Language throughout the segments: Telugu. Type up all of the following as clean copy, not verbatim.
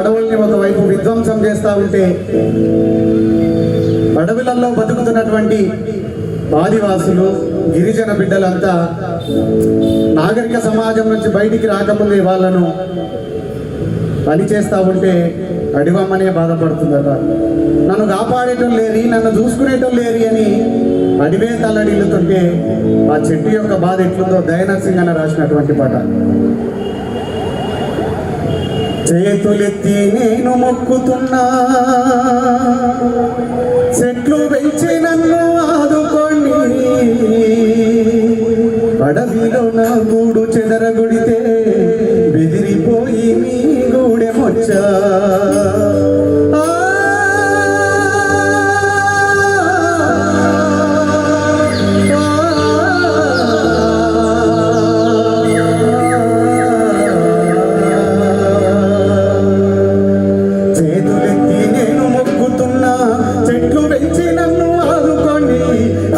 అడవుల్ని ఒకవైపు విధ్వంసం చేస్తూ ఉంటే అడవులలో బతుకుతున్నటువంటి ఆదివాసులు గిరిజన బిడ్డలంతా నాగరిక సమాజం నుంచి బయటికి రాకముందే వాళ్ళను పని చేస్తూ ఉంటే అడివమ్మనే బాధపడుతుందట. నన్ను కాపాడేటోళ్ళు లేరి, నన్ను చూసుకునేటోళ్ళు లేరి అని అడివే తల్లడిల్లుతుంటే ఆ చెట్టు యొక్క బాధ ఎట్లుందో దయానంద్ సింగ్ అన్న రాసినటువంటి పాట. చేతులెత్తి నేను మొక్కుతున్నా, చెట్లు పెంచి నన్ను ఆదుకోండి, అడవిలో నా గూడు చెదరగొడితే బెదిరిపోయి మీ గూడెమొచ్చా.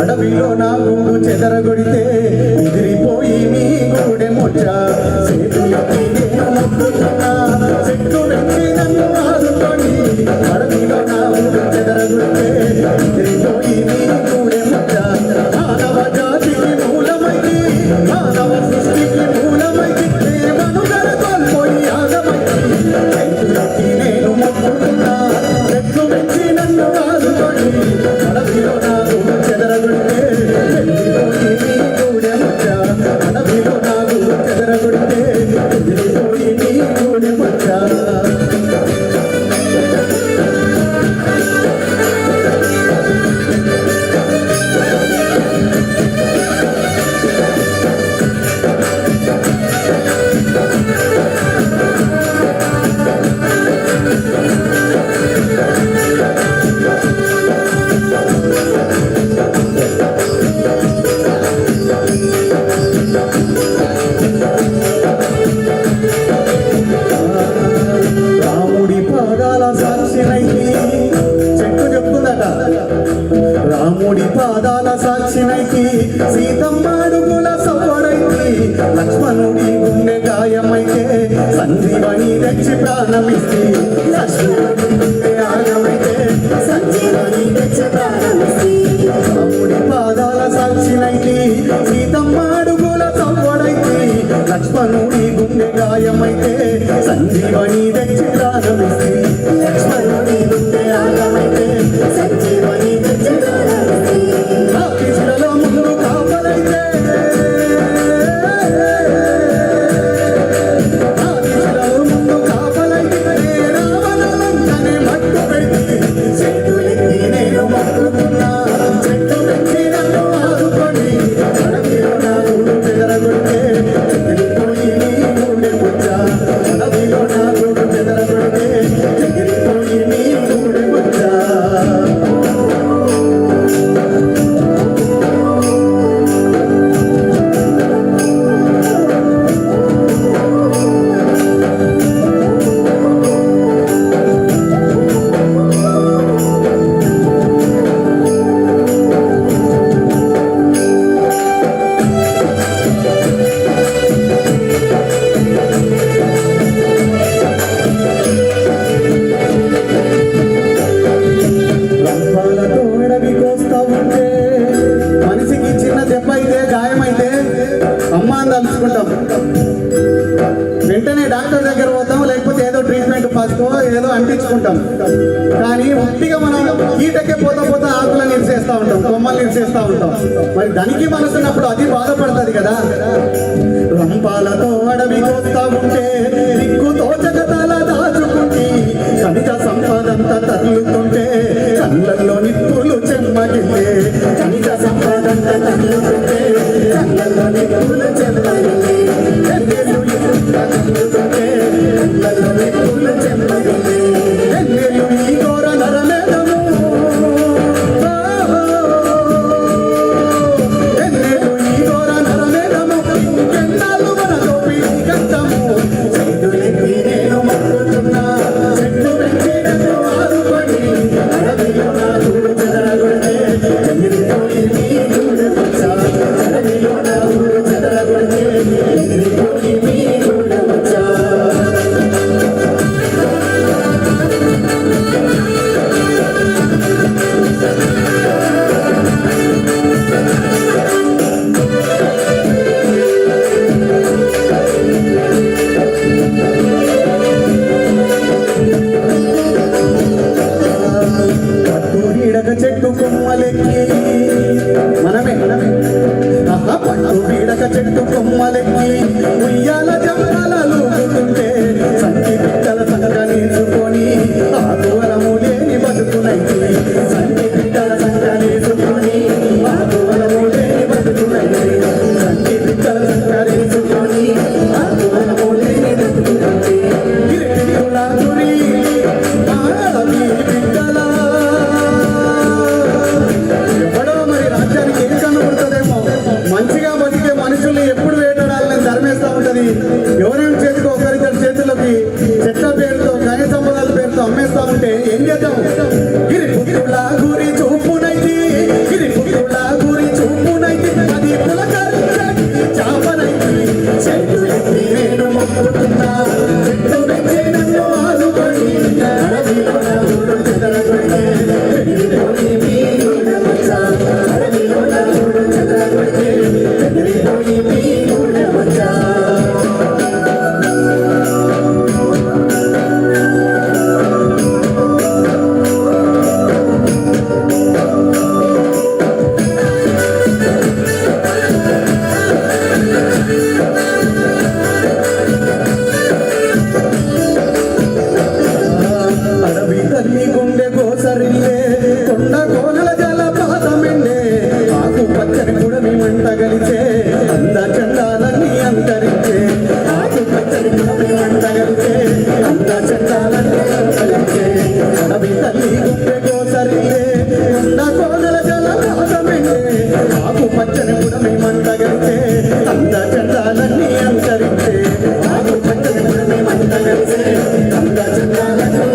అడవిలో నా గూడు చెదరగొడితే ఎదిరిపోయి మీ గూడెమొచ్చా. చేతులెత్తి నేను మొక్కుతున్నా, చెట్టు వెంచి నన్ను ఆదుకోండి, అడవిలో నా గూడు చెదరగొడితే ఎదిరిపోయి మీ గూడెమొచ్చా. మానవ జాతికి మూలమైంది, మానవ సృష్టికి మూలమైంది, ప్రేమనుగడ కోల్పోయి ఆగమైంది. చేతులెత్తి నేను మొక్కుతున్నా, చెట్టు వెంచి నన్ను ఆదుకోండి, అడవిలో నా గూడు చెదరగొడితే ఎదిరిపోయి మీ గూడెమొచ్చా. అడవిలో నా గూడు చెదరగొడితే ఎదిరిపోయి మీ గూడెమొచ్చా. రాముడి పాదాల సాక్షినైతి, చెట్టు చెప్తుందట, రాముడి పాదాల సాక్షినైతి, సీతమ్మ అడుగుల సవ్వడైతి, లక్ష్మణుడి గుండె గాయమైతే సంజీవని తెచ్చి ప్రాణమిస్తే, లక్ష్మణుడి గుండె ఆగమైతే సంజీవని తెచ్చి ప్రాణమిస్తే. రాముడి పాదాల సాక్షినైతి, సీతమ్మ అడుగుల సవ్వడైతి, లక్ష్మణుడి గుండె గాయమైతే సంజీవని తెచ్చి ప్రాణమిస్తే, లక్ష్మణుడి గుండె ఆగమైతే సంజీవని తెచ్చి ప్రాణమిస్తే. ఆఫీసులలో ముందు కాపలైతే, ఆఫీసులలో ముందు కాపలైతే రావణలంతనే మట్టు పెట్టి, చేతులెత్తి నేను మొక్కుతున్నా, చెట్టు పెంచి నన్ను ఆదుకోండి, అడవిలో నా గూడు చెదరగొడితే ఎదిరిపోయి మీ గూడెమొచ్చా. అడవిలో నా గూడు చెదరగొడితే ఎదిరిపోయి మీ గూడెమొచ్చా. రంపాలతో అడవికొస్తా ఉంటే మనిషికి చిన్న దెబ్బ అయితే గాయమైతే అమ్మ అని తలుచుకుంటాం, వెంటనే డాక్టర్ దగ్గర పోతాం, లేకపోతే ఏదో ట్రీట్మెంట్ ఫస్ట్ ఏదో అంటించుకుంటాం. కానీ ఒట్టిగా మనం కీటకే పోతా పోతా ఆకులను నిలిచేస్తూ ఉంటాం, కొమ్మలు నిలిచేస్తూ ఉంటాం. మరి దానికి మనసున్నప్పుడు అది బాధపడుతుంది కదా. రంపాలతో అడవికొస్తా ఉంటే దిక్కుతో జగతాల దాచుకుంటే, ఖనిజ సంపదంతా తల్లుతుంటే కళ్ళల్లో నిప్పులు చెమ్మగిల్లే, ఖనిజ సంపదంతా తల్లుతుంటే కళ్ళల్లో నిప్పులు చెమ్మగిల్లే, ఎన్నెలు తల్లుతుంటే కళ్ళల్లో నిప్పులు చెమ్మగిల్లే, ఎన్నెలు ఈ ఘోర నరమేధము, ఎన్నెలు ఈ ఘోర నరమేధము, ఎన్నాళ్ళు మన తోపి గట్టము. చేతులెత్తి అమ్మేస్తా ఉంటే ఏం చేద్దాం? గిరి పుట్టుల గురి చూపునైతి, గిరి పుట్టుల గురి చూపునైతి, అది పులకరించటి చాపనైతి. చెట్టు ఎక్కి నేను మొక్కుతున్నా, చెట్టు ఎక్కి నన్ను ఆదుకొని, అడవిలో నా ఊరు చెదరగొట్టే, ఎగిరిపోయి మీ ఊళ్ళ మచ్చా, అడవిలో నా ఊరు చెదరగొట్టే, ఎగిరిపోయి మీ ఊళ్ళ మచ్చా. అడవి తల్లి గుండె కోసరిల్లే, కొండ కోనల జలపాతమిండే, ఆకు పచ్చని గుడమి మంట గలిచే, అంద చందాలన్నీ అంతరించే, ఆకు పచ్చని గుడమి మంట గలిచే, అంద చందాలన్నీ అంతరించే. అడవి తల్లి గుండె కోసరిల్లే, కొండ కోనల జలపాతమిండే, ఆకు పచ్చని గుడమి మంట గలిచే, అంద చందాలన్నీ అంతరించే, ఆకు పచ్చని గుడమి మంట గలిచే, అంద చందాలన్నీ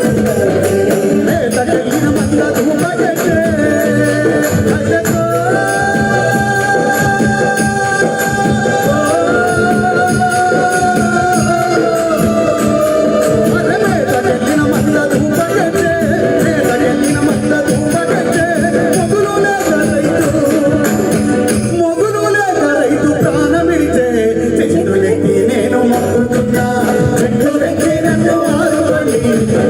తగిలిన మంద ధూపగట్టే, అయ్యో తగిలిన మంద ధూపగట్టే, తగిలిన మంద ధూపగట్టే, మొగులు లేక రైతు ప్రాణమిడిచే, చెట్టులెక్కి నేను మొక్కుతున్నా, చెట్టులెక్కి నన్ను ఆదుకోండి,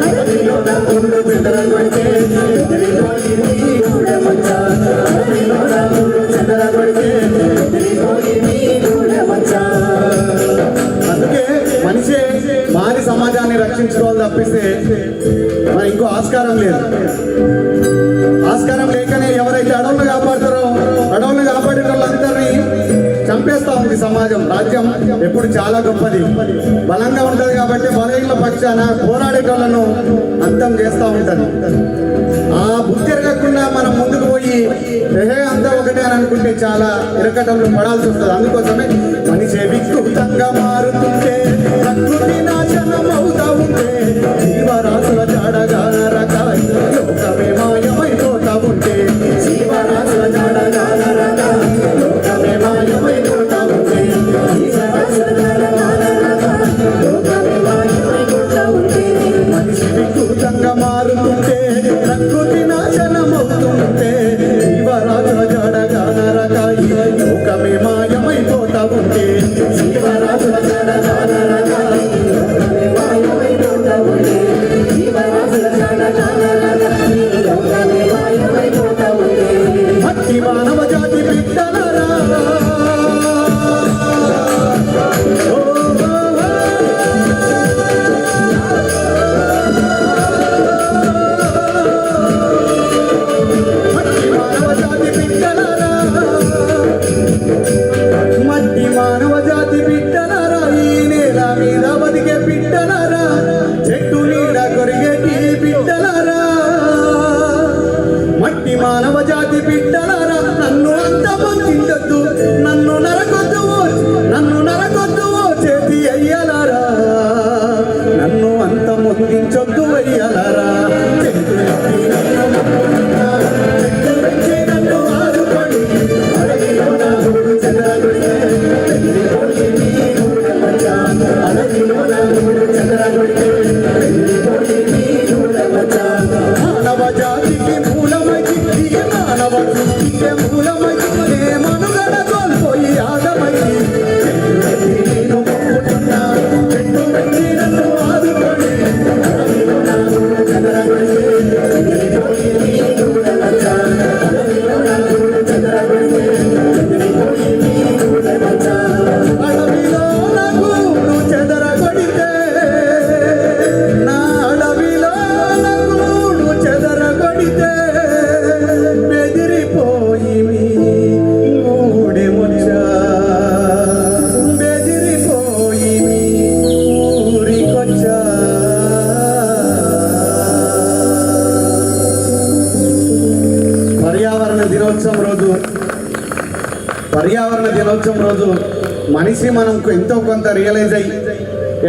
అడవిలో నా ఊరు చెదరగొట్టే, ఎగిరిపోయి మీ ఊళ్ళ మచ్చా, అడవిలో నా ఊరు చెదరగొట్టే, ఎగిరిపోయి మీ ఊళ్ళ మచ్చా. అందుకే మనిషే మారి సమాజాన్ని రక్షించుకోవాలి తప్పిస్తే మరి ఇంకో ఆస్కారం లేదు. ఆస్కారం లేకనే ఎవరైతే అడవులను కాపాడుతారో అడవులను కాపాడే వాళ్ళందరినీ చంపేస్తా ఉంది సమాజం. రాజ్యం ఎప్పుడు చాలా గొప్పది, బలంగా ఉంటది కాబట్టి బలహీన పక్షాన పోరాడేటోళ్లను అంతం చేస్తూ ఉంటది. ఆ బుద్ధి ఎరగకుండా మనం ముందుకు పోయి అంతా ఒకటే అని అనుకుంటే చాలా ఇరకటంలో పడాల్సి వస్తుంది. అందుకోసమే మనిషి వికృతంగా మారుతుంటే, ప్రకృతి నాశనం అవుతా ఉంటే, జీవరాశుల జాడగా రకాయి లోకమే మాయమైపోతా ఉంటే, జీవరాశుల జాడగా రకాయి లోకమే మాయమైపోతా ఉంటే, జీవరాశుల జాడగా రకాయి లోకమే మాయమైపోతా ఉంటే, మనిషి వికృతంగా మారుతుంటే, ప్రకృతి నాశనం అవుతుంటే, జీవరాశుల జాడగా రకాయి లోకమే మాయమైపోతా ఉంటే, జీవరాశుల జాడగా రకాయి లోకమే మాయమైపోతా ఉంటే, జీవరాశుల జాడగా రకాయి లోకమే మాయమైపోతా ఉంటే. మట్టి మానవ జాతి బిడ్డలారా, ఓ మట్టి మానవ జాతి బిడ్డలారా, ఈ నేల మీద బతికే బిడ్డలారా, చెట్టు నీడ కొరిగేటి బిడ్డలారా, మట్టి మానవ జాతి బిడ్డలారా, నన్ను అంత పొందించొద్దు, నన్ను నరకొద్దు, నన్ను నరకొద్దు చేతి అయ్యలారా, నన్ను అంత మొందించొద్దు అయ్యలారా. చెట్టు ఎక్కి నన్ను మొక్కుతున్నా, చెట్టు ఎక్కి నన్ను ఆదుకోండి, అడవిలో నా ఊరు చెదరగొట్టే, ఎగిరిపోయి మీ ఊళ్ళ మచ్చా, అడవిలో నా ఊరు చెదరగొట్టే, ఎగిరిపోయి మీ ఊళ్ళ మచ్చా. మానవ జాతికి మూలమైతి, ఈ మానవ సృష్టికే మూలమైతి, ఏ మనుగడ కోల్పోయి ఆగమైతి. చెట్టు ఎక్కి నేను మొక్కుతున్నా, చెట్టు ఎక్కి నన్ను ఆదుకోండి, అడవిలో నా ఊరు చెదరగొట్టే, ఎగిరిపోయి మీ ఊళ్ళ మచ్చా, అడవిలో నా ఊరు చెదరగొట్టే, ఎగిరిపోయి మీ ఊళ్ళ మచ్చా. అడవిలో నా ఊరు చెదరగొడితే, నా అడవిలో నా ఊరు చెదరగొడితే, బెదిరిపోయి మీ ఊడే వచ్చా, బెదిరిపోయి మీ ఊరికొచ్చా. పర్యావరణ దినోత్సవం రోజు మనిషి మనం ఎంతో కొంత రియలైజ్ అయ్యి,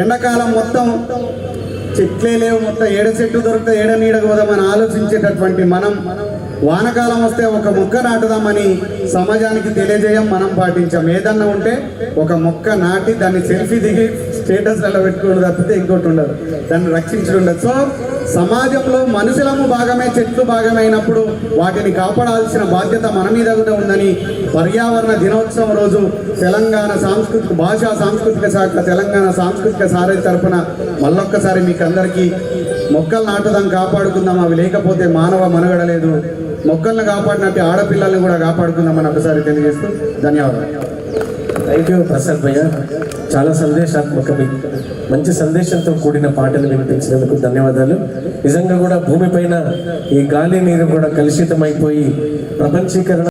ఎండాకాలం మొత్తం చెట్లే లేవు, మొత్తం ఏడ చెట్టు దొరికితే ఏడ నీడకు పోదామని ఆలోచించేటటువంటి మనం వానకాలం వస్తే ఒక మొక్క నాటుదామని సమాజానికి తెలియజేయం, మనం పాటించాం. ఏదన్నా ఉంటే ఒక మొక్క నాటి దాన్ని సెల్ఫీ దిగి స్టేటస్లలో పెట్టుకోవడం తప్పితే ఇంకోటి ఉండదు, దాన్ని రక్షించడం ఉండదు. సో సమాజంలో మనుషులము భాగమే, చెట్లు భాగమే అయినప్పుడు వాటిని కాపాడాల్సిన బాధ్యత మన మీద కూడా ఉందని పర్యావరణ దినోత్సవం రోజు తెలంగాణ భాషా సాంస్కృతిక శాఖ, తెలంగాణ సాంస్కృతిక సారథి తరపున మళ్ళొక్కసారి మీకు అందరికీ మొక్కలు నాటుదాం, కాపాడుకుందాం. అవి లేకపోతే మానవ మనుగడ లేదు. మొక్కలను కాపాడినట్టు ఆడపిల్లల్ని కూడా కాపాడుకుందామని ఒకసారి తెలియజేస్తూ ధన్యవాదాలు. థ్యాంక్ యూ ప్రసాద్ భయ్య. చాలా సందేశాత్మక, మంచి సందేశంతో కూడిన పాటలు వినిపించినందుకు ధన్యవాదాలు. నిజంగా కూడా భూమిపైన ఈ గాలి నీరు కూడా కలుషితమైపోయి ప్రపంచీకరణ